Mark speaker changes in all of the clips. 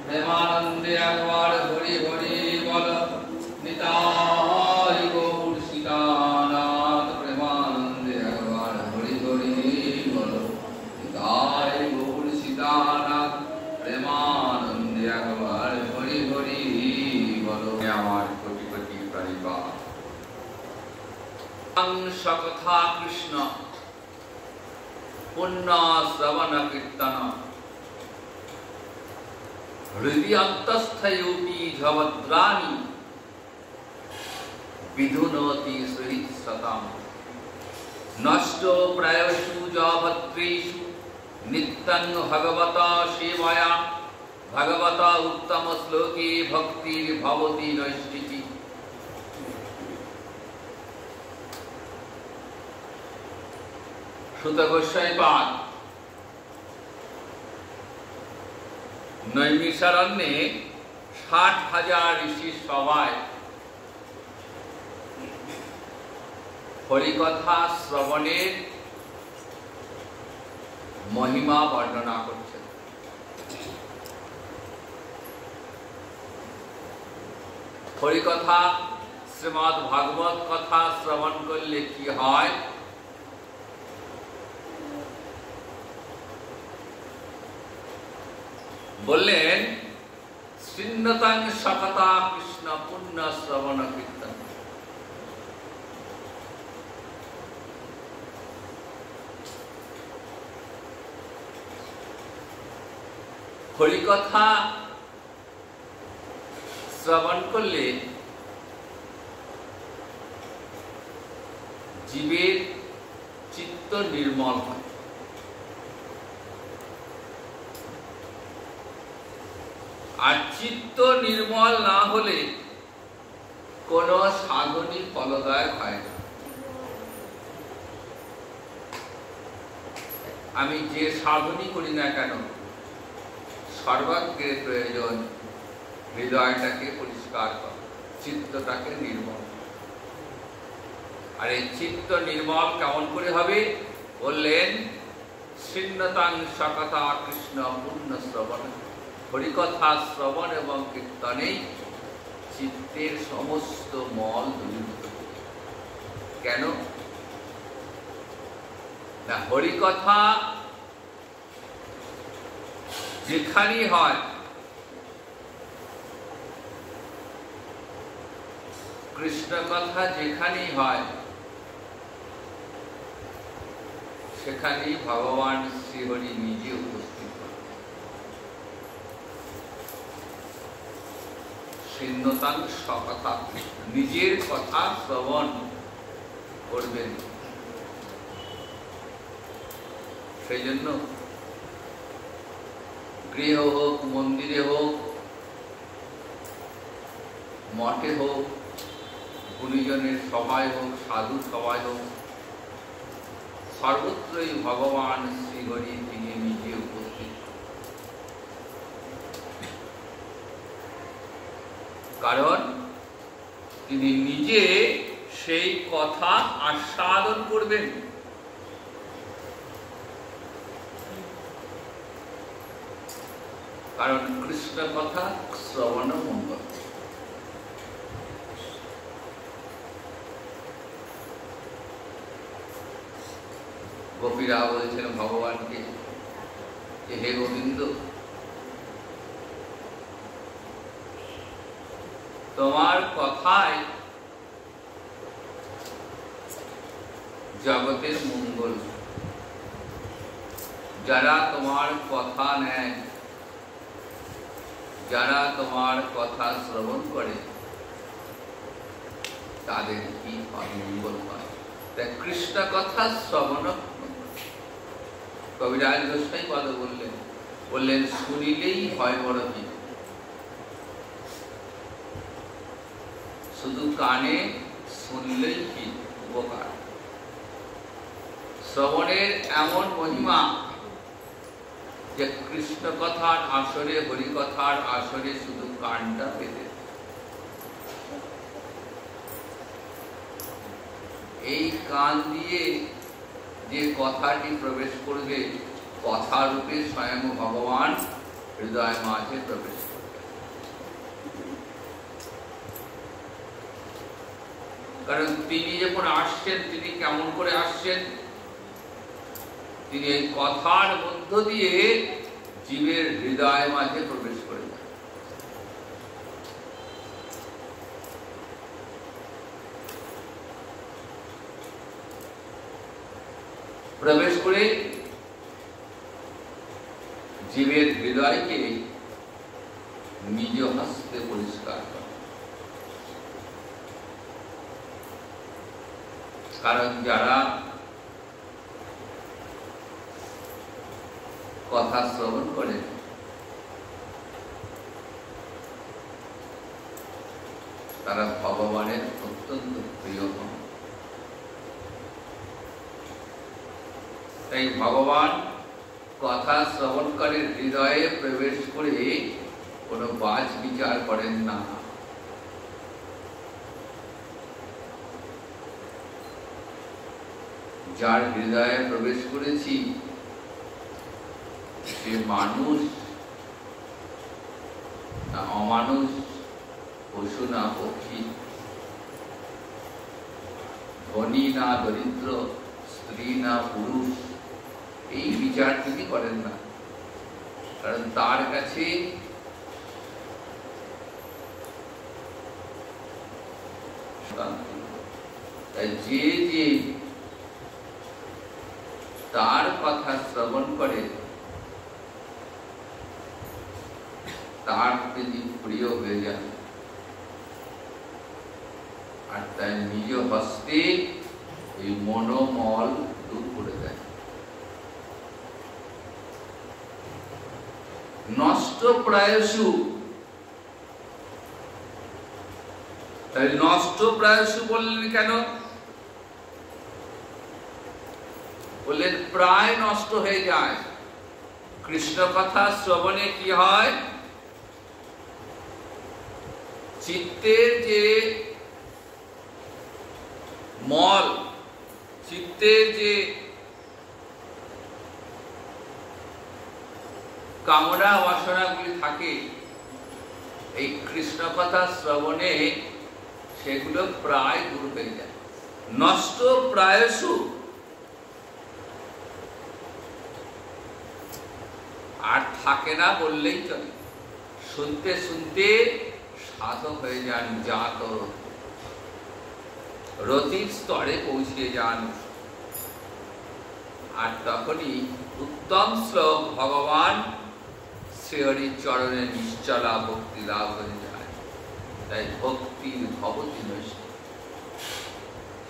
Speaker 1: প্রেমানন্দে একবার হরি হরি বল। নিতাই গৌর সীতানাথ প্রেমানন্দে একবার হরি হরি বল। নিতাই গৌর সীতানাথ প্রেমানন্দে একবার হরি হরি বল। আমার কোটি কোটি পরিবার সকথা কৃষ্ণ পুণ্য শ্রবণ কীর্তন হৃদয় অন্তস্থয়োপি ঝভদ্রাণি বিধুনতি সুহৃৎসতাম। নষ্ট প্রায়শু যভদ্রেষু নিত্যং ভগবত সেবয়া ভগবত উত্তম শ্লোকে ভক্তির ভবতি নৈষ্ঠিকি। সুত গোস্বামী পাদ নৈমিষারণ্যে ৬০,০০০ ঋষির সভায় হরিকথা শ্রবণের মহিমা বর্ণনা করছেন। হরিকথা শ্রীমদ্ ভাগবত কথা শ্রবণ করলে কি হয় বললেন, শৃণ্যতাং সকথা কৃষ্ণ পুণ্য শ্রবণ কীর্তন। হরিকথা শ্রবণ করলে জীবের চিত্ত নির্মল হয়। আর চিত্ত নির্মল না হলে কোন সাধনই ফলদায়ক হয় না। আমি যে সাধনই করি না কেন, সর্বাগ্রে প্রয়োজন হৃদয়টাকে পরিষ্কার করা, চিত্তটাকে নির্মল। আর এই চিত্ত নির্মল কেমন করে হবে বললেন, শৃণ্যতাং সকথা কৃষ্ণ পুণ্য শ্রবণ। হরিকথা শ্রবণ এবং কীর্তনেই চিত্তের সমস্ত মল দূরীভূত। কেন না, হরিকথা যেখানেই হয় কৃষ্ণ কথা যেখানেই হয় সেখানেই ভগবান শ্রীহরি নিজে উপস্থিত হয়। শৃণ্যতাং সকথা, নিজের কথা শ্রবণ করবেন। সেই জন্য গৃহ হোক, মন্দিরে হোক, মঠে হোক, গুণীজনের সভায় হোক, সাধু সভায় হোক, সর্বত্রই ভগবান শ্রীহরি তিনি নিজে উপস্থিত। কারণ তিনি নিজে সেই কথা আস্বাদন করবেন। কারণ কৃষ্ণ কথা শ্রবণ মঙ্গল। গোপীরা বলছেন ভগবানকে যে, হে গোবিন্দ, তোমার কথায় জগতের মঙ্গল। যারা তোমার কথা নেয়, যারা তোমার কথা শ্রবণ করে, তাদের কি মঙ্গল হয়। তাই কৃষ্ণ কথা শ্রবণ। কবিরাজ গোস্বামী পাদ বললেন শুনিলেই হয় বড় কি, শুধু কানে শুনলেই কি উপকার। শ্রবণের এমন মহিমা যে কৃষ্ণ কথার আসরে, হরি কথার আসরে শুধু কানটা পেতে, এই কান দিয়ে যে কথাটি প্রবেশ করবে কথা রূপে স্বয়ং ভগবান হৃদয় মাঝে প্রবেশ করে। কারণ তিনি যখন আসছেন, তিনি কেমন করে আসছেন? তিনি এই কথার মধ্য দিয়ে জীবের হৃদয় মাঝে প্রবেশ করে যান। প্রবেশ করে জীবের হৃদয়কে নিজ হস্তে পরিষ্কার করে। কারণ যারা কথা শ্রবণ করে তারা ভগবানের অত্যন্ত প্রিয় হন। তাই ভগবান কথা শ্রবণকারীর হৃদয়ে প্রবেশ করে কোনো বাজ বিচার করেন না। যার হৃদয়ে প্রবেশ করেছি সে মানুষ না অমানুষ, পশু না পক্ষী, ধনী না দরিদ্র, স্ত্রী না পুরুষ, এই বিচার তিনি করেন না। কারণ তার কাছে যে যে তার কথা শ্রবণ করে তার তিনি প্রিয় হয়ে যান, আর তাই নিজ হস্তে এই মনোমল দূর করে দেয়। নষ্ট প্রায়শু, তাই নষ্ট প্রায়শু বললেন কেন? বললেন প্রায় নষ্ট হয়ে যায়। কৃষ্ণ কথা শ্রবণে কি হয়? চিত্তের যে মল, চিত্তের যে কামনা বাসনাগুলি থাকে, এই কৃষ্ণ কথা শ্রবণে সেগুলো প্রায় দূর হয়ে যায়। নষ্ট প্রায়শু, আর থাকে না বললেই চলে। শুনতে শুনতে সাধক হয়ে যান, জাত রতির স্তরে পৌঁছে যান, আর তখনই উত্তম শ্লোক ভগবান শ্রীহরির চরণে নিশ্চলা ভক্তি লাভ হয়ে যায়। তাই ভক্তির ভবতি নৈষ্ঠ,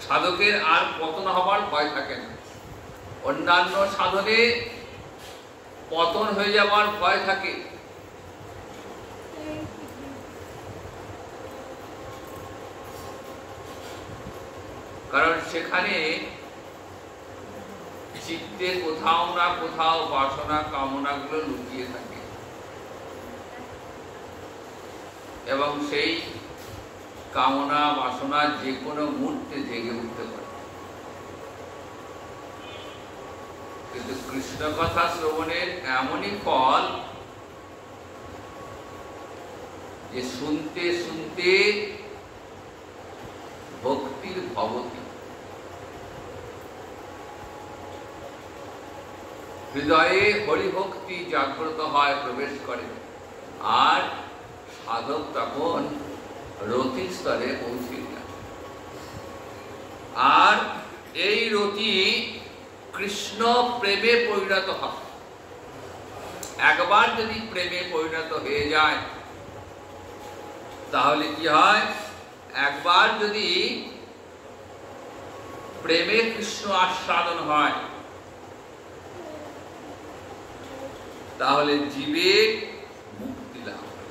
Speaker 1: সাধকের আর পতন হবার ভয় থাকে না। অন্যান্য সাধনে পতন হয়ে যাওয়ার ভয় থাকে, কারণ সেখানে চিত্তে কোথাও না কোথাও বাসনা কামনাগুলো লুকিয়ে থাকে এবং সেই কামনা বাসনা যে কোনো মুহূর্তে জেগে উঠতে পারে। কিন্তু কৃষ্ণ কথা শ্রবণের এমনই ফল যে শুনতে শুনতে ভক্তির ভবতি, হৃদয়ে হরিভক্তি জাগ্রত হয়, প্রবেশ করে, আর সাধক তখন রতির স্তরে পৌঁছে যায়। আর এই রতি কৃষ্ণ প্রেমে পরিণত হয়। একবার যদি প্রেমে পরিণত হয়ে যায় তাহলে কি হয়? একবার যদি প্রেমে কৃষ্ণ আস্বাদন হয় তাহলে জীবের মুক্তি লাভ হয়,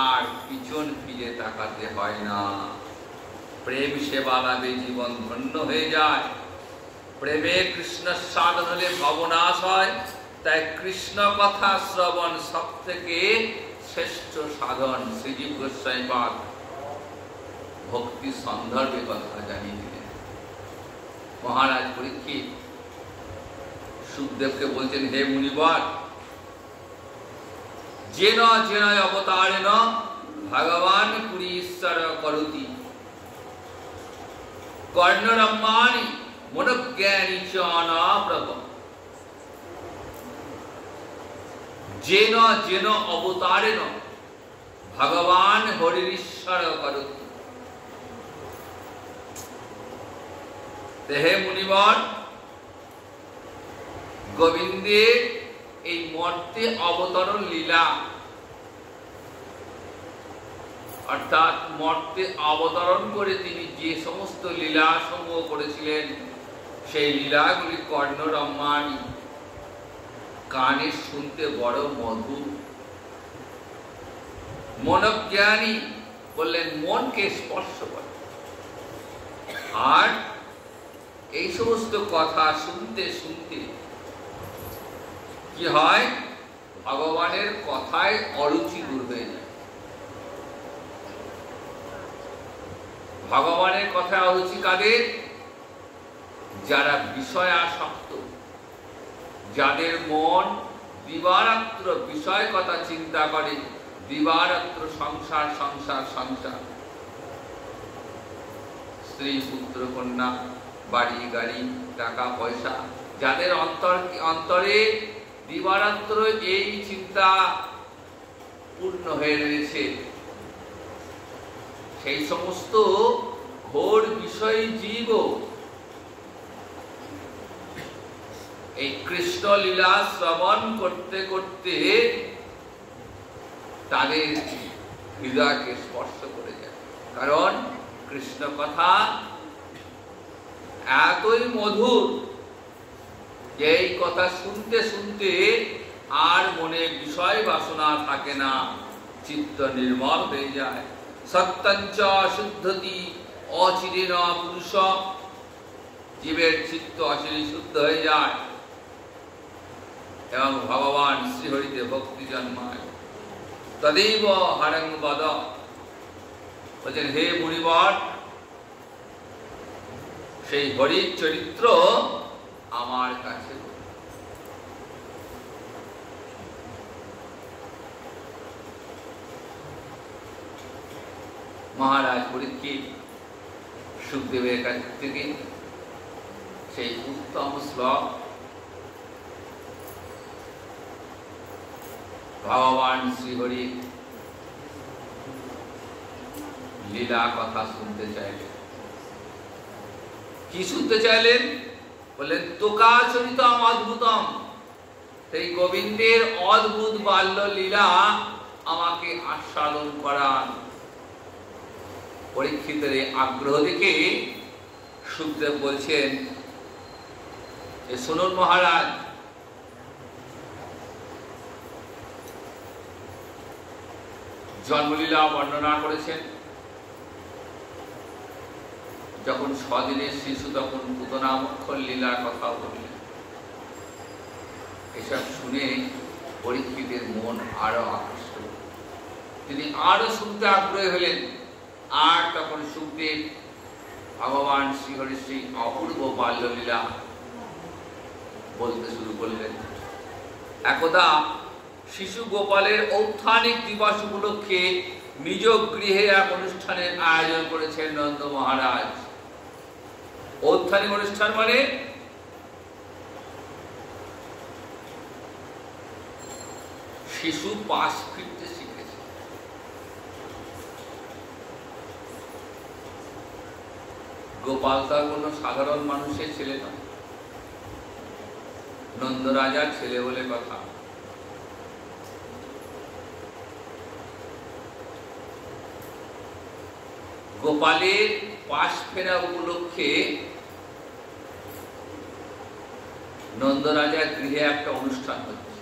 Speaker 1: আর পিছন ফিরে তাকাতে হয় না। প্রেম সেবা লাভে জীবন ধন্য হয়ে যায়। প্রেমে কৃষ্ণ সাধন হলে ভবনাশ হয়। তাই কৃষ্ণ কথা শ্রবণ সব থেকে শ্রেষ্ঠ সাধন। শ্রীজীব গোস্বামী পাদ ভক্তি সন্দর্ভে কথা জানিয়ে দিলেন। মহারাজ পরীক্ষিত সুখদেবকে বলছেন, হে মুনিবর, যেন যেন অবতারেণ ভগবান পুরী ঈশ্বর করতি কর্ণরম্যানি মনোজ্ঞানী চ অনাপ্রভ। যেন যেন অবতারেণ ভগবান হরিশ্বর করতি। হে মুনিবর, গোবিন্দের এই মর্তে অবতরণ লীলা, অর্থাৎ মর্তে অবতরণ করে তিনি যে সমস্ত লীলা সমূহ করেছিলেন, সেই লীলাগুলি কর্ণরম্যানি, কানে শুনতে বড় মধুর। মনোজ্ঞানী বললেন মনকে স্পর্শ করে। আর এই সমস্ত কথা শুনতে শুনতে কি হয়, ভগবানের কথায় অরুচি দূর হয়ে যায়। ভগবানের কথায় অরুচি কাদের? যারা বিষয় আসক্ত, যাদের মন দিবারাত্র বিষয় কথা চিন্তা করে, দিবারাত্র সংসার সংসার সংসার, স্ত্রী পুত্র কন্যা, বাড়ি গাড়ি, টাকা পয়সা, যাদের অন্তরে দিবারাত্র এই চিন্তা পূর্ণ হয়ে রয়েছে, সেই সমস্ত ঘোর বিষয় জীব এই কৃষ্ণ লীলা শ্রবণ করতে করতে তাদের হৃদয়কে স্পর্শ করে যায়। কারণ কৃষ্ণ কথা এতই মধুর যে এই কথা শুনতে শুনতে আর মনে বিষয় বাসনা থাকে না, চিত্ত নির্মল হয়ে যায়। সত্যঞ্চ শুদ্ধতি অচিরেণ পুরুষ, জীবের চিত্ত অচিরে শুদ্ধ হয়ে যায় এবং ভগবান শ্রীহরিতে ভক্তি জন্মায়। তদেব হরং বদ, বলছেন হে মুনিবর, সেই হরির চরিত্র আমার কাছে। মহারাজ পরীক্ষিত সুখদেবের কাছ থেকে সেই উত্তম শ্লোক ভগবান শ্রীহরির লীলা কথা শুনতে চাইলেন। কি শুনতে চাইলেন? বললেন তোকাচরিতম অদ্ভুতম, সেই গোবিন্দের অদ্ভুত বাল্য লীলা আমাকে আস্বাদন করান। পরীক্ষিতের আগ্রহ দেখে সুখদেব বলছেন, শুনুন মহারাজ, জন্মলীলা বর্ণনা করেছেন। যখন স্বদিনের শিশু তখন পুতনামক্ষর লীলার কথা বললেন। এসব শুনে পরীক্ষিতের মন আরো আকৃষ্ট, তিনি আরো শুনতে আগ্রহী হলেন। আর তখন সুখদেব ভগবান শ্রীহরির সেই অপূর্ব বাল্যলীলা বলতে শুরু করলেন। একদা শিশু গোপালের ঔত্থানিক দিবস উপলক্ষে নিজ গৃহে এক অনুষ্ঠানের আয়োজন করেছেন নন্দ মহারাজ। ঔত্থানিক অনুষ্ঠান মানে শিশু পাশ ফিরতে শিখেছে। গোপাল তার কোনো সাধারণ মানুষের ছেলে নয়, নন্দ রাজার ছেলে বলে কথা। গোপালের পাশ ফেরা উপলক্ষে নন্দ রাজার গৃহে একটা অনুষ্ঠান হচ্ছে।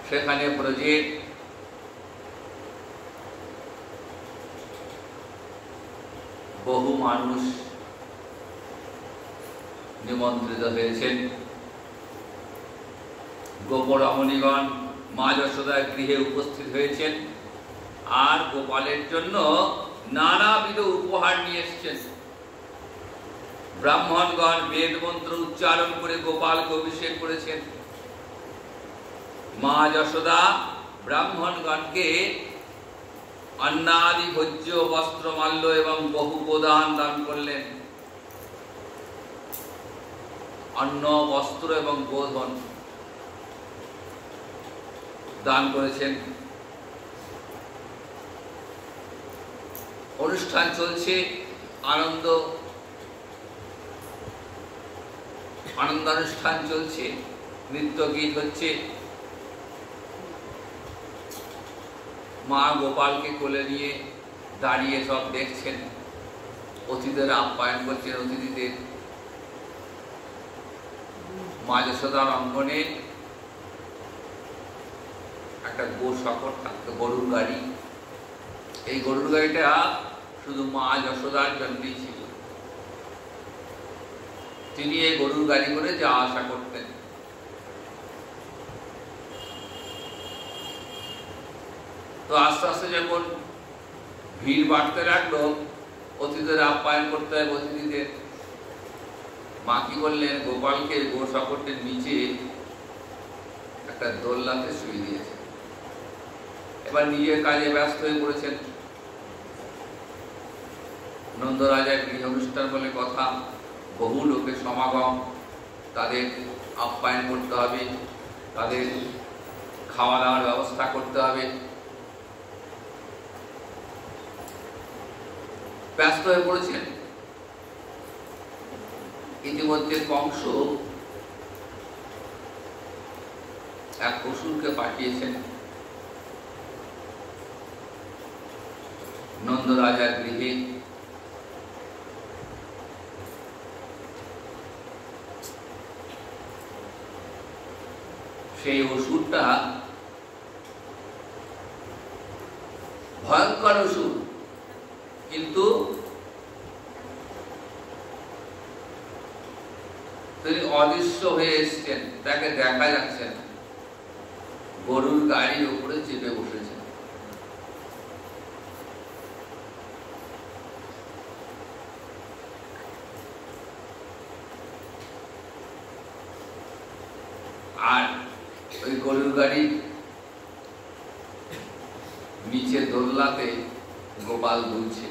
Speaker 1: সেখানে ব্রজের বহু মানুষ নিমন্ত্রিত হয়েছেন। গোপরমণিগণ মা যশোদার গৃহে উপস্থিত হয়েছেন আর গোপালের জন্য নানাবিধ উপহার নিয়ে এসেছেন। ব্রাহ্মণগণ বেদ মন্ত্র উচ্চারণ করে গোপালকে অভিষেক করেছেন। মা যশোদা ব্রাহ্মণগণকে অন্নাদি ভোজ্য বস্ত্রমাল্য এবং বহু গোদান দান করলেন। অন্ন, বস্ত্র এবং গোধন দান করেছেন। অনুষ্ঠান চলছে, আনন্দানুষ্ঠান চলছে, নৃত্য গীত হচ্ছে। মা গোপালকে কোলে নিয়ে দাঁড়িয়ে সব দেখছেন, অতিথিদের আপ্যায়ন করছেন। অতিথিদের মা যশোদার অঙ্গনে একটা গো শকট থাকতো, গরুর গাড়ি। এই গরুর গাড়িটা শুধু মা যশোদার জন্যই ছিল। তিনি এই গরুর গাড়ি করে যাওয়া আসা করতেন। তো আস্তে আস্তে যখন ভিড় বাড়তে লাগলো, অতিথিদের আপ্যায়ন করতে হবে অতিথিদের, মা কি বললেন, গোপালকে গো শকটের নিচে একটা দোলনাতে শুয়ে দিয়েছে। এবার নিজের কাজে ব্যস্ত হয়ে পড়েছেন। নন্দরাজার গৃহ অনুষ্ঠান বলে কথা, বহু লোকের সমাগম, তাদের আপ্যায়ন করতে হবে, তাদের খাওয়া দাওয়ার ব্যবস্থা করতে হবে। ব্যস্ত হয়ে পড়েছেন। ইতিমধ্যে কংস এক অসুরকে পাঠিয়েছেন নন্দরাজার গৃহে। সেই অসুরটা ভয়ঙ্কর অসুর, কিন্তু তিনি অদৃশ্য হয়ে এসছেন, তাকে দেখা যাচ্ছে না। গরুর গাড়ির উপরে চেপে বসেছেন। আর ওই গরুর গাড়ির নিচে দোলনাতে গোপাল দুলছে।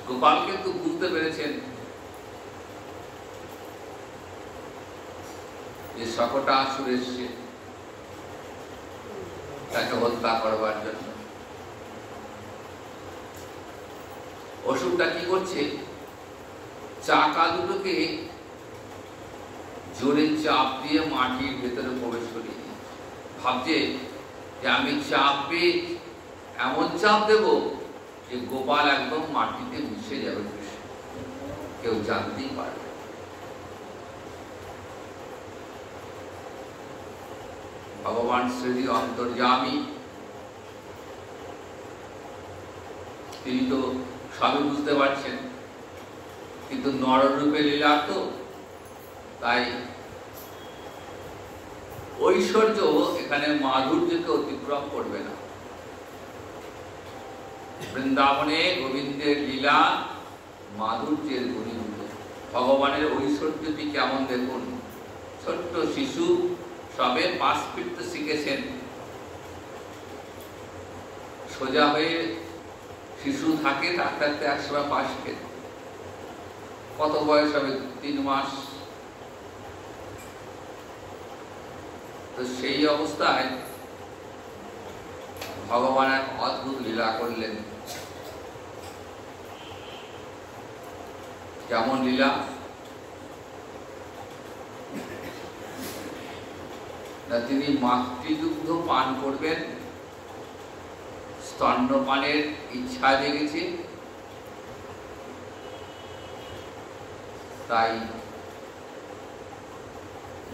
Speaker 1: গোপাল কিন্তু বুঝতে পেরেছেন যে শকটা আসুর এসছে তাকে হত্যা করবার জন্য। অসুরটা কি করছে, চাকা দুটোকে জোরে চাপ দিয়ে মাটির ভেতরে প্রবেশ করিয়ে দিয়েছে। ভাবছে যে আমি চাপে এমন চাপ দেব যে গোপাল একদম মাটিতে মিশে যাবে, কেউ জানতেই পারবে। ভগবান শ্রী অন্তর্যামী, তিনি তো সবই বুঝতে পারছেন, কিন্তু নররূপে লীলা তো, তাই ঐশ্বর্য এখানে মাধুর্যকে অতিক্রম করবে না। বৃন্দাবনে গোবিন্দের লীলা মাধুর্যের ঘনীভূত। ভগবানের ঐশ্বর্যটি কেমন দেখুন, ছোট্ট শিশু সবে পাশ ফিরতে শিখেছেন, সোজা হয়ে শিশু থাকে, থাকতে থাকতে একসময় পাশ ফেরে। কত বয়স হবে, 3 মাস। তো সেই অবস্থায় ভগবান এক অদ্ভুত লীলা করলেন। কেমন লীলা, না তিনি মাতৃদুগ্ধ পান করবেন, স্তন্যপানের ইচ্ছা জেগেছে, তাই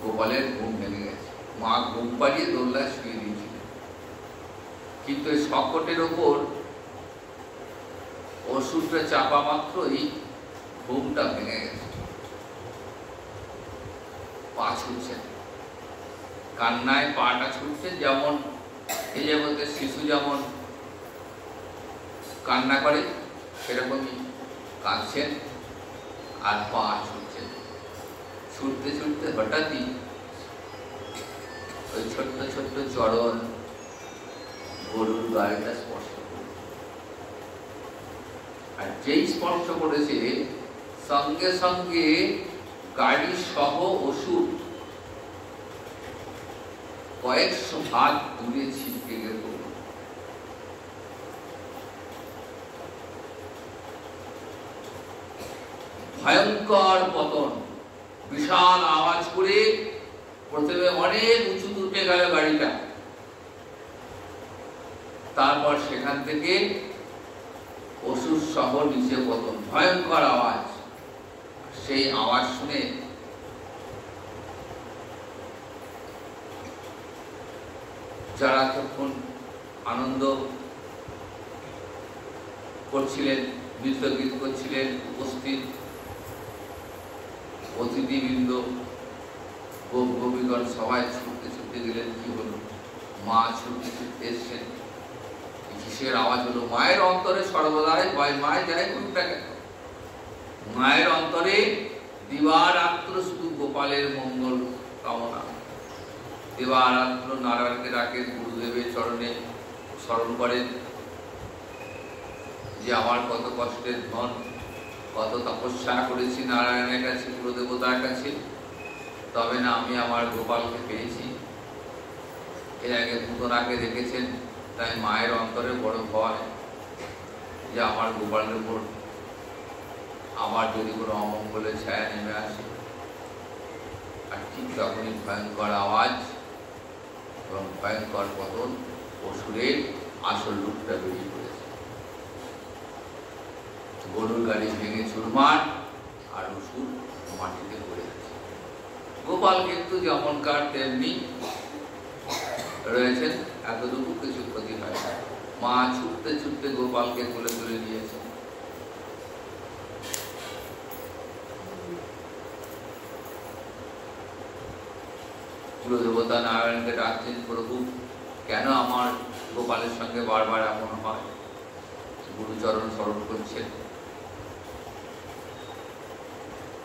Speaker 1: গোপালের ঘুম ভেঙে গেছে। মা ঘুম পাড়িয়ে দোলনায় শুয়ে দিয়েছিলেন, কিন্তু এই শকটের ওপর অসুরটা চাপা মাত্রই ঘুমটা ভেঙে গেছে। পা ছুটছেন, কান্নায় পাটা ছুটছেন, যেমন এই জগতের শিশু যেমন কান্না করে সেরকমই কাঁদছেন। আর পা ছুটছে, ছুটতে ছুটতে হঠাৎই ওই ছোট্ট ছোট্ট চরণ গরুর গাড়িটা স্পর্শ করল। আর যেই স্পর্শ করেছে সঙ্গে সঙ্গে গাড়ি সহ ওষুধ কয়েকশো হাত দূরে ছিটকে গেল। ভয়ঙ্কর পতন, বিশাল আওয়াজ করে প্রথমে অনেক উঁচু উঠে গেল গাড়িটা, তারপর সেখান থেকে অসুর সহ নিচে পতন, ভয়ঙ্কর আওয়াজ। সেই আওয়াজ শুনে যারা তখন আনন্দ করছিলেন, নৃত্য গীত করছিলেন, উপস্থিত অতিথিবৃন্দ, গোপীগণ সবাই ছুটতে ছুটতে গেলেন। কি হলো? মা ছুটতে ছুটতে এসছেন। কিসের আওয়াজ হলো? মায়ের অন্তরে সর্বদাই ভয়, মায়ের যাই করুক না কেন, মায়ের অন্তরে দিবারাত্র শুধু গোপালের মঙ্গল কামনা। দিবারাত্র নারায়ণকে ডাকেন, গুরুদেবের চরণে স্মরণ করেন যে আমার কত কষ্টের ধন, কত তপস্যা করেছি নারায়ণের কাছে, গুরুদেবতার কাছে, তবে না আমি আমার গোপালকে পেয়েছি। এর আগে পুতনাকে দেখেছেন, তাই মায়ের অন্তরে বড় ভয় যে আমার গোপালের উপর আমার যদি কোনো অমঙ্গলের ছায়া নেমে আসে। আর ঠিক তখনই ভয়ঙ্কর আওয়াজ এবং ভয়ঙ্কর পতন, অসুরের আসল রূপটা বেরিয়ে পড়েছে। গরুর গাড়ি ভেঙে চুরমার, আর অসুর মাটিতে পড়ে যাচ্ছে। গোপাল কিন্তু যেমনকার তেমনি রয়েছেন, এতটুকু কিছু ক্ষতি হয় না। মা ছুটতে ছুটতে গোপালকে কোলে তুলে নিয়েছে। কুলদেবতা নারায়ণকে ডাকছেন, প্রভু কেন আমার গোপালের সঙ্গে বারবার এমন হয়? গুরুচরণ স্মরণ করছেন,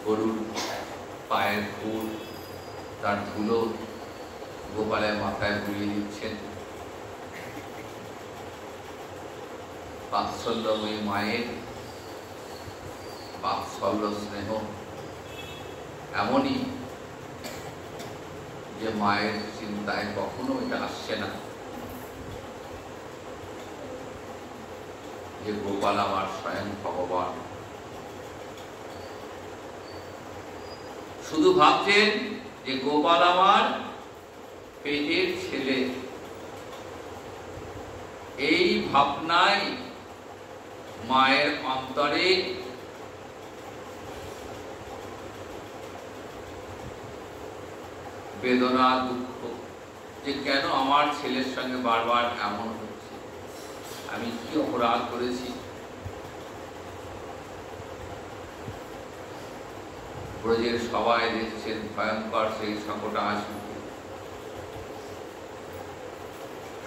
Speaker 1: গরুর পায়ের ফুল, তার ধুলো গোপালের মাথায় বুলিয়ে দিচ্ছেন। বাৎসল্যময়ী মায়ের বাৎসল্য স্নেহ এমনই যে মায়ের চিন্তায় কখনো এটা আসছে না যে গোপাল আমার স্বয়ং ভগবান। শুধু ভাবছেন যে গোপাল আমার পেটের ছেলে। এই ভাবনায় মায়ের অন্তরে বেদনা, দুঃখ, যে কেন আমার ছেলের সঙ্গে বারবার এমন হচ্ছে, আমি কি অপরাধ করেছি। ব্রজের সবাই দেখছেন ভয়ঙ্কর সেই সংকট আসবে,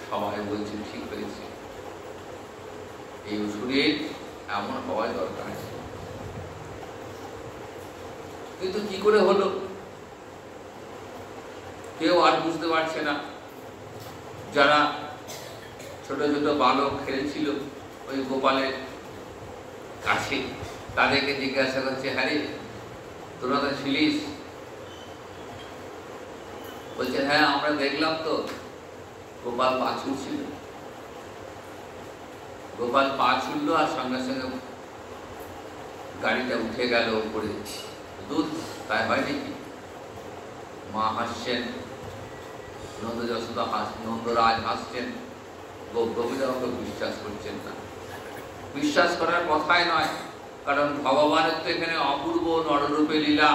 Speaker 1: সবাই বলছে ঠিক হয়েছে, এই অসুরের এমন হওয়াই দরকার। কিন্তু কি করে হলো কেউ আর বুঝতে পারছে না। যারা ছোট ছোট বালক খেলছিল ওই গোপালের কাছে, তাদেরকে জিজ্ঞাসা করছে, হ্যাঁ রে তোরা তো ছিলিস? বলছে হ্যাঁ আমরা দেখলাম তো গোপাল পা ছুটছিল। গোপাল পা ছুটল আর সঙ্গে সঙ্গে গাড়িটা উঠে গেল উপরে। দুধ তাই হয় নাকি? মা হাসছেন, নন্দ যশোদা নন্দরাজ হাসছেন, গোপীরা ওকে বিশ্বাস করছেন না। বিশ্বাস করার কথাই নয়, কারণ ভগবানের তো এখানে অপূর্ব নররূপে লীলা,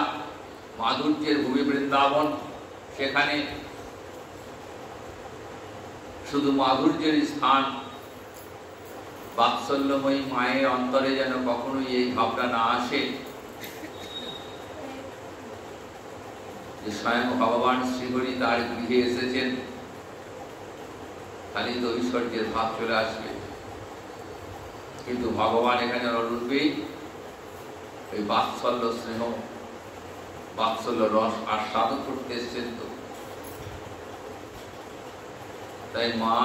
Speaker 1: মাধুর্যের ভূমি বৃন্দাবন, সেখানে শুধু মাধুর্যের স্থান। বাৎসল্যময়ী মায়ের অন্তরে যেন কখনোই এই ভাবনা না আসে যে স্বয়ং ভগবান শ্রীহরি তার গৃহে এসেছেন, খালি তো ঐশ্বর্যের ভাব চলে আসবে। কিন্তু ভগবান এখানে নররূপে ওই বাৎসল্য স্নেহ, বাৎসল্য রস আস্বাদন করতে এসছেন তো। তাই মা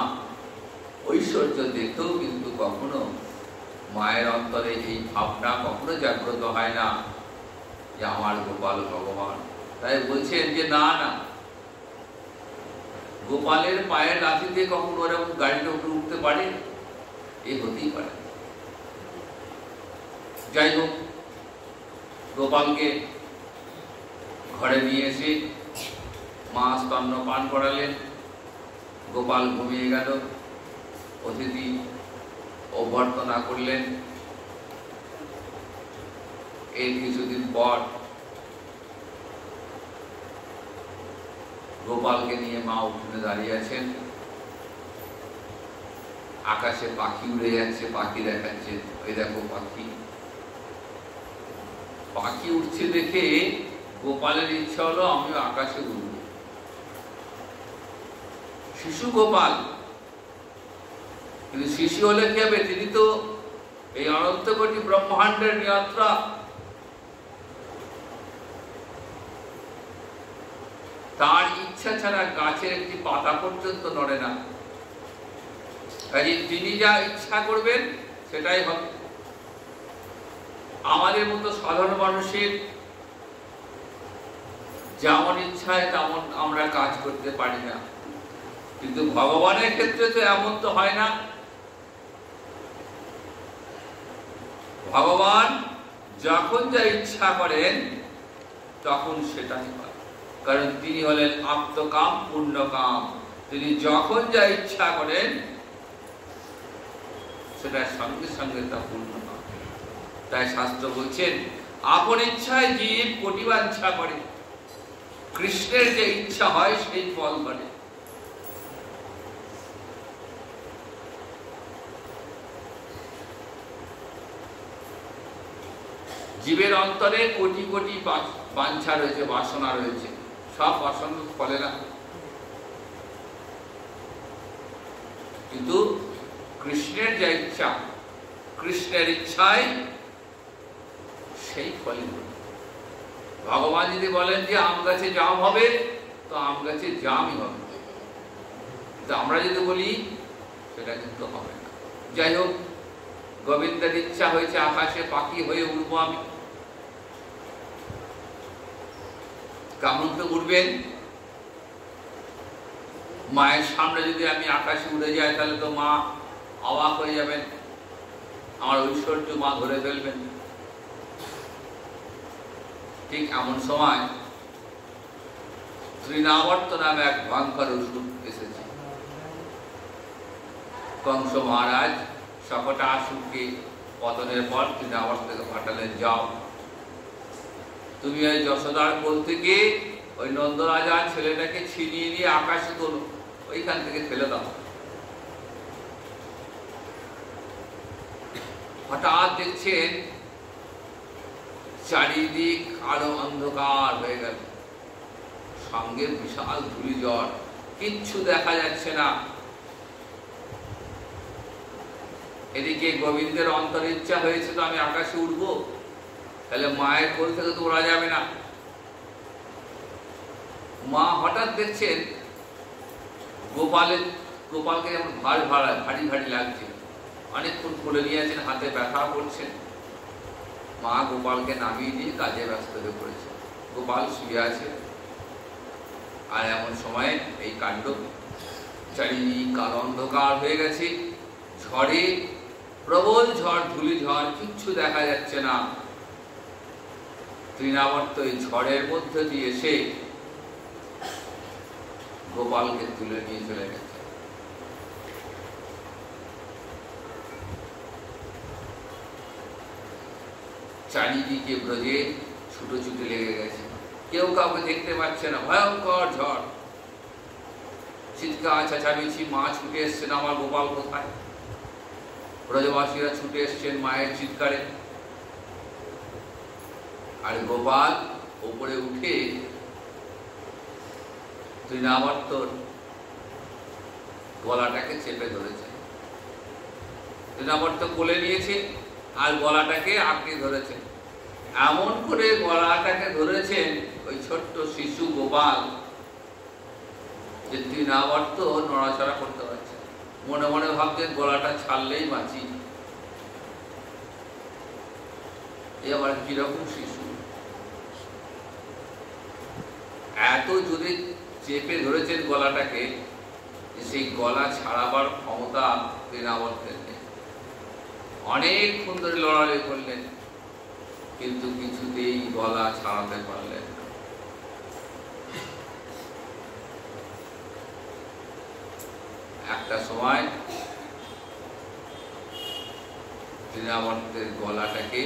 Speaker 1: ঐশ্বর্য দেখেও কিন্তু কখনো মায়ের অন্তরে এই ভাবনা কখনো জাগ্রত হয় না যে আমার গোপাল ভগবান। তাই বলছেন যে না না, গোপালের পায়ের লাথিতে কখনো ওরকম গাড়িটা উপরে উঠতে পারে? এ হতেই পারে। যাই হোক, গোপালকে ঘরে নিয়ে এসে মা স্তন্য পান করালেন। গোপাল ঘুমিয়ে গেল। অতিথি অভ্যর্থনা করলেন। এর কিছুদিন পর গোপালকে নিয়ে মা উঠোনে দাঁড়িয়ে আছেন। আকাশে পাখি উড়ে যাচ্ছে, পাখি দেখাচ্ছে, ওই দেখো পাখি। পাখি উঠছে দেখে গোপালের ইচ্ছা হলো আমিও আকাশে উড়ব। শিশু গোপাল, কিন্তু শিশু হলে কি হবে? তিনি তো এই অনন্ত কোটি ব্রহ্মাণ্ডের নিয়ন্ত্রক। তার ইচ্ছা ছাড়া গাছের একটি পাতা পর্যন্ত নড়ে না। কাজে তিনি যা ইচ্ছা করবেন সেটাই হবে। আমাদের মতো সাধারণ মানুষের যেমন ইচ্ছায় তেমন আমরা কাজ করতে পারি না, কিন্তু ভগবানের ক্ষেত্রে তো এমন তো হয় না। ভগবান যখন যা ইচ্ছা করেন তখন সেটাই হয়, কারণ তিনি হলেন আপ্তকাম পূর্ণকাম। তিনি যখন যা ইচ্ছা করেন সেটার সঙ্গে সঙ্গে তা পূর্ণ হয়। তাই শাস্ত্র বলছেন আপন ইচ্ছায় জীব কোটি বাঞ্ছা করে, কৃষ্ণের যে ইচ্ছা হয় সেই ফল করে। জীবের অন্তরে কোটি কোটি বাঞ্ছা রয়েছে, বাসনা রয়েছে, সব বাসনা ফলে না, কিন্তু কৃষ্ণের যে ইচ্ছা, কৃষ্ণের ইচ্ছায় সেই ফলই হবে। ভগবান যদি বলেন যে আম গাছে জাম হবে, তো আম গাছে জামই হবে, কিন্তু আমরা যদি বলি সেটা কিন্তু হবে না। যাই হোক, গোবিন্দের ইচ্ছা হয়েছে আকাশে পাখি হয়ে উড়বো আমি। কেমন তো উড়বেন? মায়ের সামনে যদি আমি আকাশে উড়ে যাই তাহলে তো মা অবাক হয়ে যাবেন, আমার ঐশ্বর্য মা ধরে ফেলবেন। ঠিক এমন সময় তৃণাবর্ত নামে এক ভয়ঙ্কর অসুর এসেছে। কংস মহারাজ সকটা আসুরকে পতনের পর তৃণাবর্তকে পাঠালেন, যাও তুমি ওই যশোদার কোল থেকে ওই নন্দরাজার ছেলেটাকে ছিনিয়ে নিয়ে আকাশে তোলো, ওইখান থেকে ফেলে দাও। হঠাৎ দেখছেন চারিদিক আলো অন্ধকার হয়ে গেল, সঙ্গে বিশাল ধূলিঝড়, কিচ্ছু দেখা যাচ্ছে না। এদিকে গোবিন্দের অন্তর ইচ্ছা হয়েছে তো আমি আকাশে উঠবো, তাহলে মায়ের কোল থেকে তো ওরা যাবে না। মা হঠাৎ দেখছেন গোপালকে যেমন ভারী ভারী লাগছে, অনেকক্ষণ কোলে নিয়ে আছেন, হাতে ব্যথা করছেন। মা গোপালকে নামিয়ে দিয়ে কাজে ব্যস্ত হয়ে পড়েছে। গোপাল শুয়ে আছে, আর এমন সময় এই কাণ্ড, চারিদিক কালো অন্ধকার হয়ে গেছে, ঝড়ে প্রবল ঝড়, ধুলি ঝড়, কিচ্ছু দেখা যাচ্ছে না। তৃণাবর্ত এই ঝড়ের মধ্যে দিয়ে এসে গোপালকে তুলে নিয়ে চলে গেছে। চারিদিকে ব্রজে ছুটোছুটি লেগে গেছে, কেউ কাউকে দেখতে পাচ্ছে না, ভয়ঙ্কর ঝড়, চিৎকার চেঁচামেচি। মা ছুটে এসছেন, আমার গোপাল কোথায়? ব্রজবাসীরা ছুটে এসছেন মায়ের চিৎকারে, আর গোপাল উপরে উঠে তৃণাবর্তর গলাটাকে চেপে ধরেছে। তৃণাবর্ত কোলে নিয়েছে আর গলাটাকে আঁকড়ে ধরেছে। এমন করে গলাটাকে ধরেছেন ওই ছোট্ট শিশু গোপাল যে তৃণাবর্ত নড়াচড়া করতে পারছে। মনে মনে ভাবছেন গলাটা ছাড়লেই বাঁচি। এ আবার কিরকম শিশু, এত জোরে চেপে ধরেছেন গলাটাকে, সেই গলা ছাড়াবার ক্ষমতা তৃণাবর্তের নেই। অনেকক্ষণ ধরে লড়াই করলেন, কিন্তু কিছুতেই গলা ছাড়াতে পারলেন না। একটা সময় তৃণাবর্তের গলাটাকে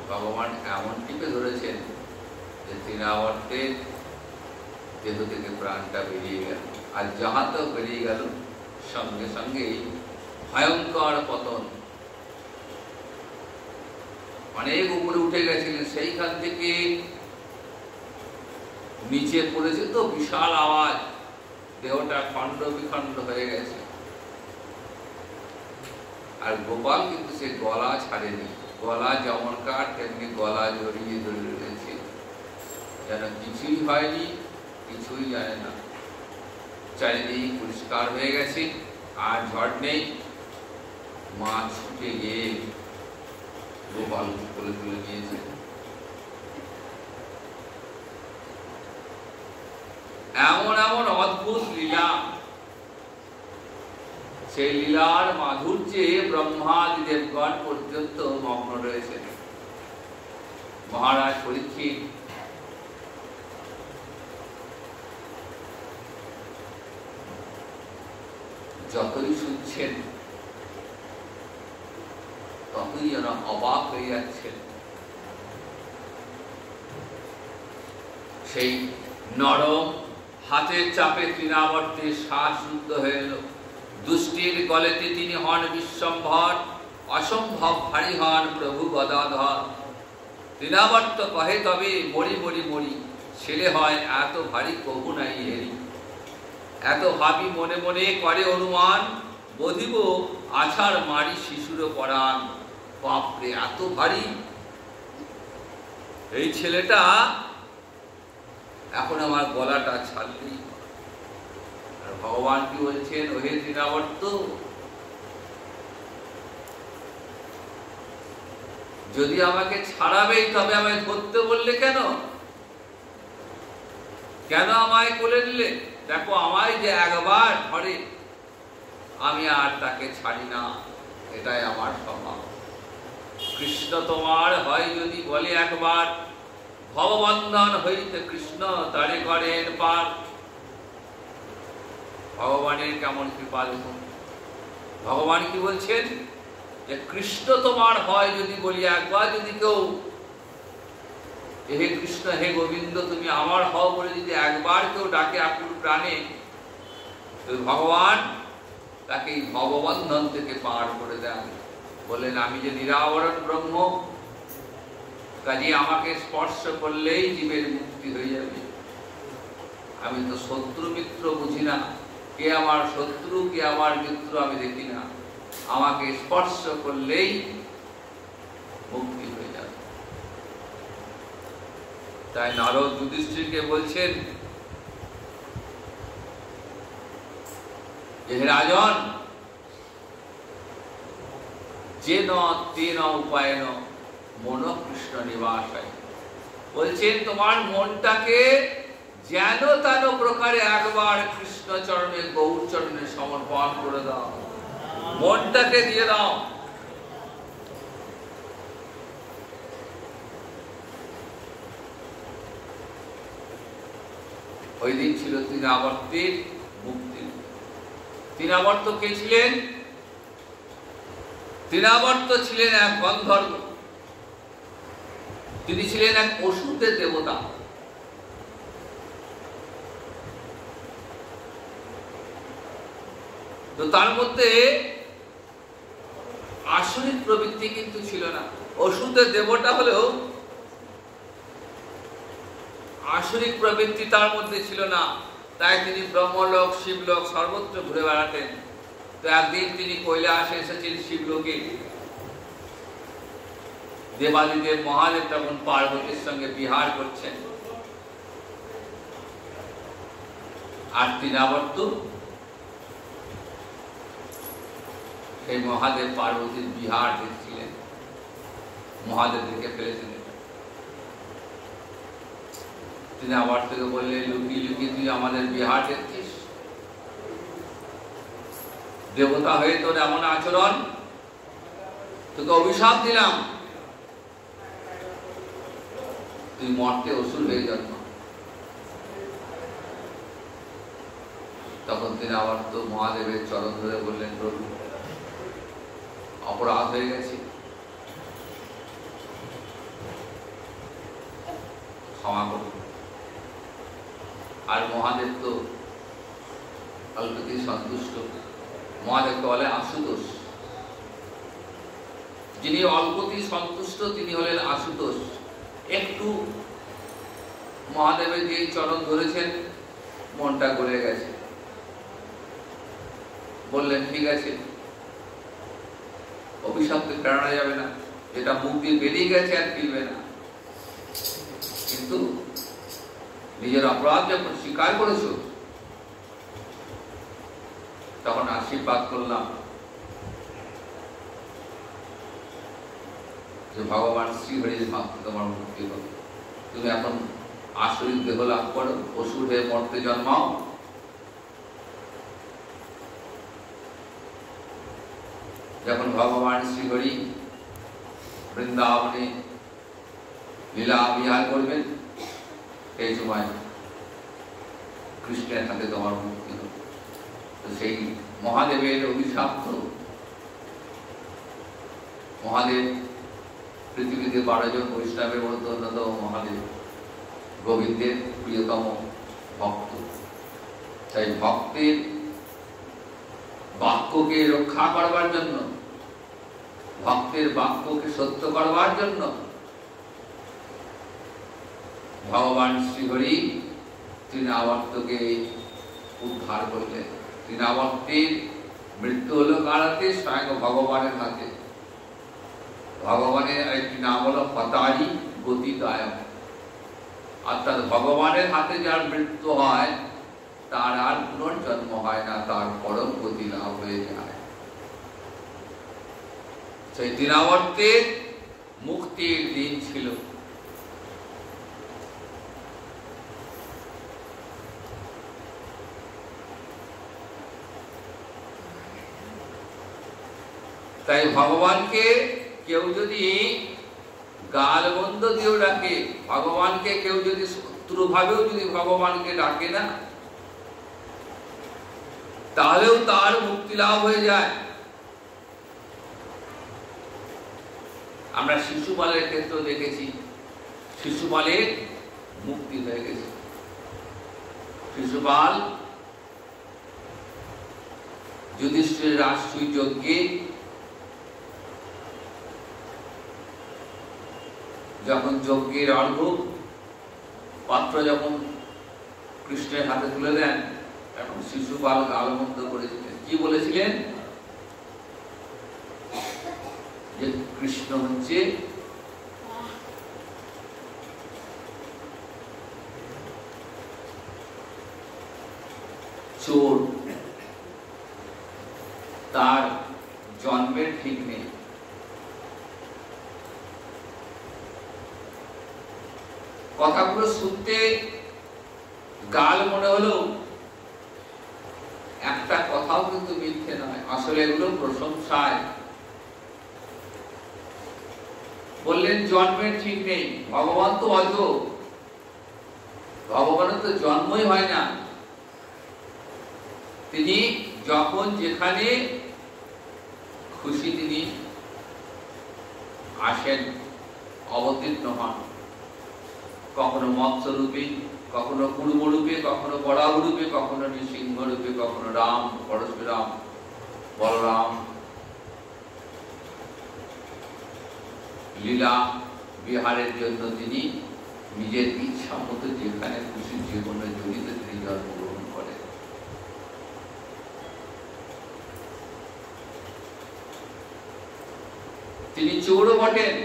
Speaker 1: ভগবান এমন টিপে ধরেছেন যে তৃণাবর্তের দেহ থেকে প্রাণটা বেরিয়ে গেল। আর যাহা তো বেরিয়ে গেল, সঙ্গে সঙ্গে ভয়ঙ্কর পতন। অনেক উপরে উঠে গেছিলেন, সেইখান থেকে নিচে পড়েছে তো বিশাল আওয়াজ, দেহটা খণ্ড বিখণ্ড হয়ে গেছে। আর গোপাল কিন্তু সে গলা ছাড়েনি, গলা যেমন কাঠ তেমনি গলা জড়িয়ে ধরে রয়েছে, যেন কিছুই হয়নি, কিছুই জানে না। চারিদিক পরিষ্কার হয়ে গেছে, আর ঝড় নেই। মা ছুটে গিয়ে গোপাল কোলে তুলে নিয়েছে। এমন এমন অদ্ভুত লীলা, সেই লীলার মাধুর্যে ব্রহ্মাদি দেবগণ পর্যন্ত মগ্ন রয়েছে। মহারাজ পরীক্ষিত যতই শুনছেন ততই যেন অবাক হয়ে যাচ্ছেন। সেই নরম হাতের চাপে তৃণাবর্তের শ্বাস রুদ্ধ হয়ে এল। দুষ্টির গলেতে তিনি হন বিশ্বম্ভর, অসম্ভব ভারী হন প্রভু গদাধর। তৃণাবর্ত কহে তবে মরি মরি মরি, ছেলে হয় এত ভারী কবু নাই হেরি। এত ভাবি মনে মনে করে অনুমান, বধিব আছাড় মারি শিশুর পরাণ। বাপরে, এত ভারী এই ছেলেটা, এখন আমার গলাটা ছাড়লেই। আর ভগবান কি বলছেন, ওহে তৃণাবর্ত, যদি আমাকে ছাড়াবেই তবে আমায় ধরতে বললে কেন? কেন আমায় কোলে নিলে? দেখো, আমায় যে একবার ধরে আমি আর তাকে ছাড়ি না, এটাই আমার স্বভাব। কৃষ্ণ তোমার হয় যদি বলে একবার, ভববন্ধন হইতে কৃষ্ণ তারে করেন পার। ভগবানের কেমন কৃপা দেখুন। ভগবান কি বলছেন, যে কৃষ্ণ তোমার হয় যদি বলি একবার, যদি কেউ হে কৃষ্ণ হে গোবিন্দ তুমি আমার হও বলে যদি একবার কেউ ডাকে আকুল প্রাণে, ভগবান তাকে ভববন্ধন থেকে পার করে দেন। বলেন, আমি যে নিরাবরণ ব্রহ্ম, কাজে আমাকে স্পর্শ করলেই জীবের মুক্তি হয়ে যাবে। আমি তো শত্রু মিত্র বুঝি না, কে আমার শত্রু কে আমার মিত্র আমি দেখি না। আমাকে স্পর্শ করলেই মুক্তি হয়ে যাবে। তাই নারদ যুধিষ্ঠিরকে বলছেন, হে রাজন, যে ন তেন উপায়ন মন কৃষ্ণ নিবাসায়। বলছেন, তোমার মনটাকে যেন তেন প্রকারে একবার কৃষ্ণ চরণে গৌর চরণে সমর্পণ করে দাও, মনটাকে দিয়ে দাও। ওই দিন ছিল তৃণাবর্তের মুক্তি। তৃণাবর্ত কে ছিলেন? তৃণাবর্ত ছিলেন এক গন্ধর্ব, তিনি ছিলেন এক অসুরের দেবতা। তো তার মধ্যে আসরিক প্রবৃত্তি কিন্তু ছিল না। অসুরের দেবতা হলেও আসরিক প্রবৃত্তি তার মধ্যে ছিল না, তাই তিনি ব্রহ্মলোক শিবলোক সর্বত্র ঘুরে বেড়াতেন। তো একদিন তিনি কৈলাসে এসেছেন শিবলোকে। দেবাদিদেব মহাদেব তখন পার্বতীর সঙ্গে বিহার করছেন, আর তৃণাবর্ত সেই মহাদেব পার্বতীর বিহার দেখছিলেন, মহাদেব দেখে ফেলেছিলেন। তৃণাবর্তকে বললেন, লুকিয়ে লুকিয়ে তুই আমাদের বিহার দেখছিস? দেবতা হয়ে তোর এমন আচরণ, তোকে অভিশাপ দিলাম, তুই মর্তে অসুর হয়ে জন্ম। তখন তিনি আবার তো মহাদেবের চরণ ধরে বললেন, প্রভু অপরাধ হয়ে গেছে, ক্ষমা করুন। আর মহাদেব তো অল্পতেই সন্তুষ্ট। মহাদেবকে বলে আশুতোষ। যিনি অল্পতেই সন্তুষ্ট তিনি হলেন আশুতোষ। একটু মহাদেবের যে চরণ ধরেছেন মনটা গলে গেছে, বললেন ঠিক আছে, অভিশাপ তো ফেরানো যাবে না, যেটা মুখ দিয়ে বেরিয়ে গেছে আর ফিরবে না, কিন্তু নিজের অপরাধ যখন স্বীকার করেছো তখন আশীর্বাদ করলাম যে ভগবান শ্রীহরির মাধ্যমে তোমার মুক্তি হবে। তুমি এখন আসরিক দেহ লাভ করো, অসুর হয়ে মর্তে জন্মাও। যখন ভগবান শ্রীহরি বৃন্দাবনে লীলা বিহার করবেন, এই সময় কৃষ্ণের হাতে তোমার মুক্তি হবে। তো সেই মহাদেবের অভিশাপ তো, মহাদেব পৃথিবীতে 12 জন বৈষ্ণবের মধ্যে অন্যতম মহাদেব, গোবিন্দের প্রিয়তম ভক্ত। তাই ভক্তের বাক্যকে রক্ষা করবার জন্য, ভক্তের বাক্যকে সত্য করবার জন্য ভগবান শ্রীহরি তৃণাবর্তকে উদ্ধার করলেন। তৃণাবর্তের মৃত্যু হলো কার হাতে? স্বয়ং ভগবানের হাতে। ভগবানের একটি নাম হলো পতারি গতিদায়ক, অর্থাৎ ভগবানের হাতে যার মৃত্যু হয় তার আর পুনর্জন্ম হয় না, তার পরম গতি লাভ হয়ে যায়। সেই তৃণাবর্তের মুক্তির দিন ছিল। তাই ভগবানকে কেউ যদি গালবন্ধ দিয়েও ডাকে, ভগবানকে কেউ যদি শত্রু ভাবেও যদি ভগবানকে ডাকে না, তাহলেও তার মুক্তি লাভ হয়ে যায়। আমরা শিশুপালের ক্ষেত্রে দেখেছি, শিশুপালের মুক্তি হয়ে গেছে। শিশুপাল যুধিষ্ঠিরের রাষ্ট্রীয় যজ্ঞে যখন যজ্ঞের অর্ঘ পাত্র যখন কৃষ্ণের হাতে তুলে দেন, এখন শিশুপাল গালমন্দ করেছিলেন। কি বলেছিলেন? যে কৃষ্ণ হচ্ছে চোর, তার জন্মের ঠিক নেই। কথাগুলো শুনতে গাল মনে হলো, একটা কথাও কিন্তু মিথ্যে নয়, আসলে এগুলো প্রশংসায়। বললেন জন্মের ঠিক নেই, ভগবান তো অজ, ভগবানের তো জন্মই হয় না। তিনি যখন যেখানে খুশি তিনি আসেন, অবতীর্ণ হন। কখনো মৎস্য রূপে, কখনো পূর্ব রূপে, কখনো বরাহ রূপে, কখনো নৃসিংহ রূপে, কখনো রাম, পরশুরাম, বলরাম। লীলা বিহারের জন্য তিনি নিজের ইচ্ছা মতো যেখানে খুশি জীবনে জড়িত তিনি জন্মগ্রহণ করেন। তিনি চোরও বটেন,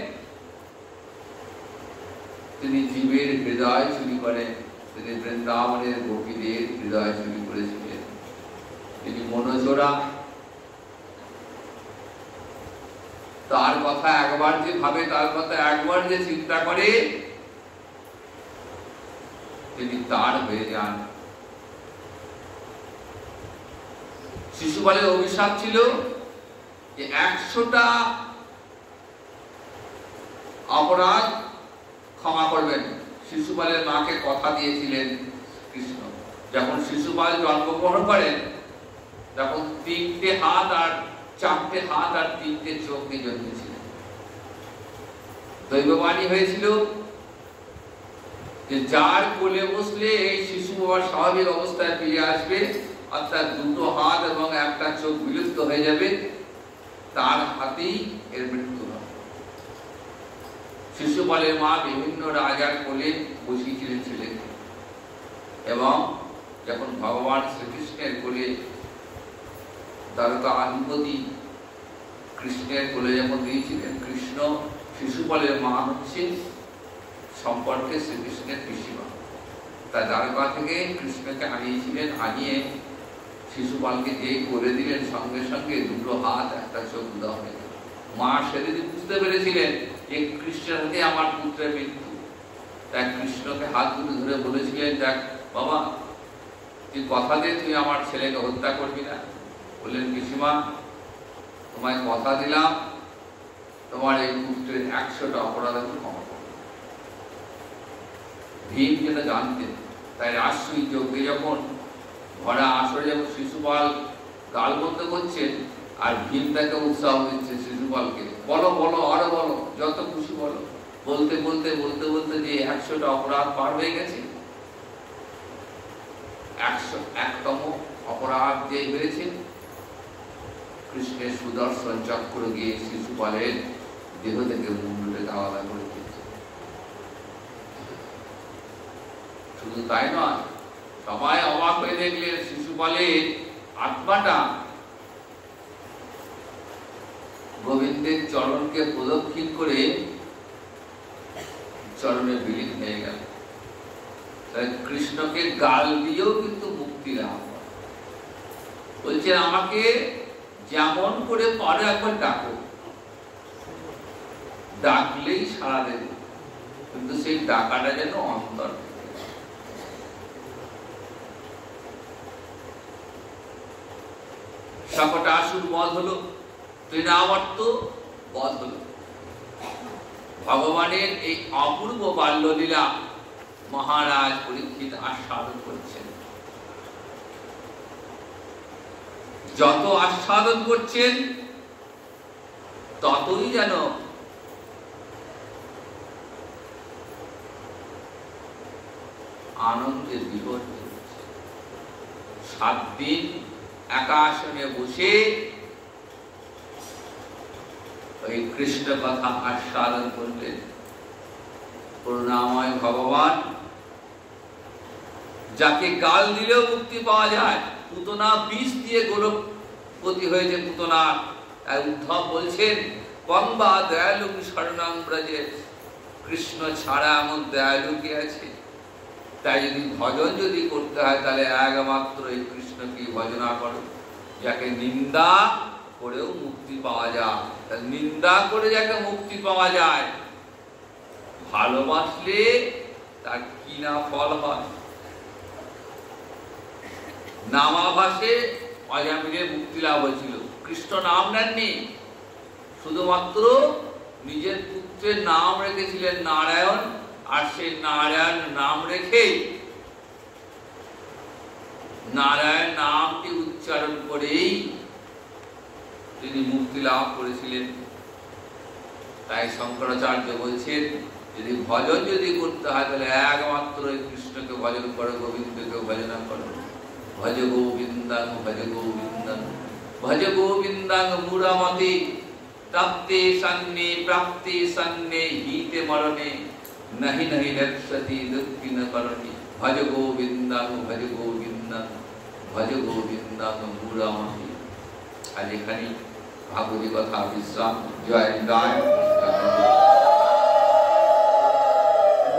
Speaker 1: তিনি জীবের হৃদয় চুরি করেন, তিনি বৃন্দাবনের গোপীদের হৃদয় চুরি করেছিলেন। তিনি মনোজোড়া, তার কথা একবার যে ভাবে, তার কথা একবার যে চিন্তা করে, তিনি তার হয়ে যান। শিশুপালের অভিশাপ ছিল যে 100টা অপরাধ ক্ষমা করবেন। শিশুপালের মাকে কথা দিয়েছিলেন কৃষ্ণ। যখন শিশুপাল জন্মগ্রহণ করেন তখন 3টে হাত আর 4টে হাত আর 3টে চোখ নিয়ে জন্মেছিলেন। দৈববাণী হয়েছিল যে যার কোলে বসলে এই শিশু বাবার স্বাভাবিক অবস্থায় ফিরে আসবে, অর্থাৎ 2টো হাত এবং 1টা চোখ বিলুপ্ত হয়ে যাবে, তার হাতেই এর মৃত্যু হবে। শিশুপালের মা বিভিন্ন রাজার কোলে বসিয়েছিলেন ছেলেকে, এবং যখন ভগবান শ্রীকৃষ্ণের কোলে দ্বারকাধিপতি কৃষ্ণের কোলে যখন দিয়েছিলেন, কৃষ্ণ শিশুপালের মা হচ্ছে সম্পর্কে শ্রীকৃষ্ণের পিসিমা। তা দ্বারকা থেকে কৃষ্ণকে আনিয়েছিলেন, আনিয়ে শিশুপালকে যে করে দিলেন, সঙ্গে সঙ্গে 2টো হাত 1টা চোখ দেওয়া হয়ে গেল। মা সেদিন বুঝতে পেরেছিলেন যে কৃষ্ণের হাতে আমার পুত্রের মৃত্যু। তাই কৃষ্ণকে হাত দুটো ধরে বলেছিলেন, দেখ বাবা, তুই কথা দে তুই আমার ছেলেকে হত্যা করবি না। বললেন, পিসিমা, তোমায় কথা দিলাম তোমার এই পুত্রের 100টা অপরাধ আমি ক্ষমা করব। ভীম যেটা জানতেন, তাই রাজসূয় যজ্ঞে যখন ঘরে আসরে যখন শিশুপাল গাল বন্ধ করছেন, আর ভীম তাকে উৎসাহ দিচ্ছে শিশুপালকে, বলো বলো আরো বলো, যত খুশি বলো। বলতে বলতে বলতে বলতে যে 100টা অপরাধ পার হয়ে গেছে, 101তম অপরাধ যে হয়েছে, কৃষ্ণের সুদর্শন চক্র গিয়ে শিশুপালের দেহ থেকে মুন্ডুটাকে আলাদা করে দিয়েছে। শুধু তাই নয়, সবাই অবাক হয়ে দেখলেন শিশুপালের আত্মাটা গোবিন্দের চরণকে প্রদক্ষিণ করে চরণে বিলীন হয়ে গেল। তাই কৃষ্ণকে গাল দিয়েও কিন্তু মুক্তি লাভ হয়। বলছেন, আমাকে যেমন করে পারে একবার ডাকো, ডাকলেই সাড়া দেবে, কিন্তু সেই ডাকাটা যেন অন্তর। শাকটাসুর বধ হলো, তৃণাবর্ত বধ হলো। ভগবানের এই অপূর্ব বাল্যলীলা মহারাজ পরীক্ষিত আস্বাদন করছেন। যত আস্বাদন করছেন ততই যেন আনন্দে বিবর্ত হচ্ছে। 7 দিন একাসনে বসে ওই কৃষ্ণ কথা আস্বাদন করলেন। করুণাময় ভগবান, যাকে গাল দিলেও মুক্তি পাওয়া যায়, পুতনা বিষ দিয়ে গোলকপতি হয়েছে পুতনা। উদ্ধব বলছেন, কম্বা দয়ালু শরণাং ব্রজে, কৃষ্ণ ছাড়া এমন দয়ালু কে আছে? তাই যদি ভজন যদি করতে হয়, তাহলে একমাত্র এই কৃষ্ণকে ভজনা করো, যাকে নিন্দা করেও মুক্তি পাওয়া যায়। নিন্দা করে যাকে মুক্তি পাওয়া যায়, ভালোবাসলে তার কি না ফল হয়। নামাভাসে অজামিলের মুক্তি লাভ হয়েছিল। কৃষ্ণ নাম নেননি, শুধুমাত্র নিজের পুত্রের নাম রেখেছিলেন নারায়ণ, আর সেই নারায়ণ নাম রেখেই নারায়ণ নামটি উচ্চারণ করেই তিনি মুক্তি লাভ করেছিলেন। তাই শঙ্করাচার্য বলছেন, যদি ভজন যদি করতে হয়, তাহলে একমাত্র কৃষ্ণকে ভজন করো, গোবিন্দকে ভজনা করো। ভজ গোবিন্দাং ভজ গোবিন্দাং ভজ গোবিন্দাং মূঢ়মতি, তপ্তে সন্নে প্রাপ্তে সন্নে হিতে মরণে, নহি নহি রক্ষতি দুঃখিন করণে। ভজ গোবিন্দাং ভজ গোবিন্দাং ভজ গোবিন্দাং মূঢ়মতি। আর এখানে ভাগবতী কথা বিশ্রাম। জয় জয়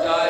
Speaker 1: জয়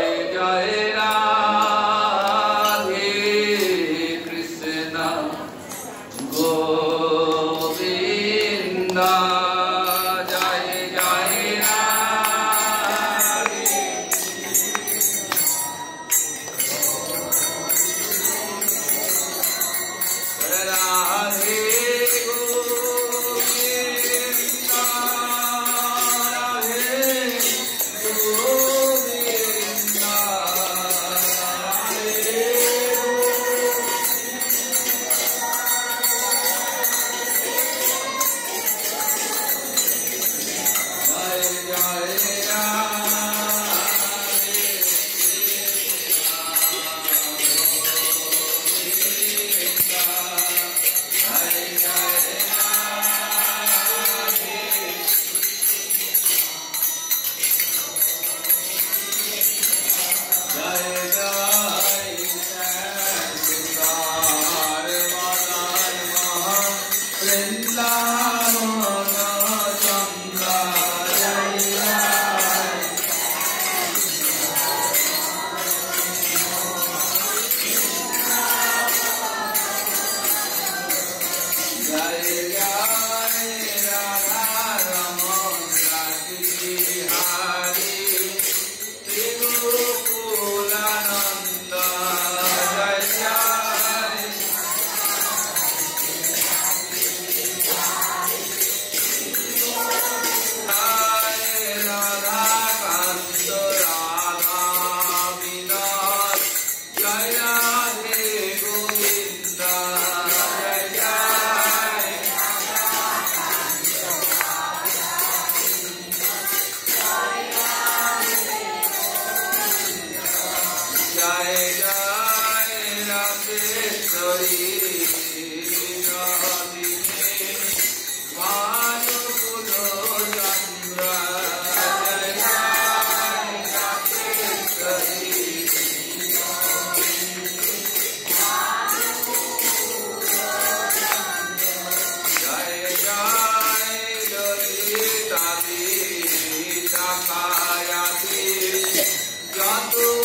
Speaker 1: জয় জয় রাজেশ্বরী যত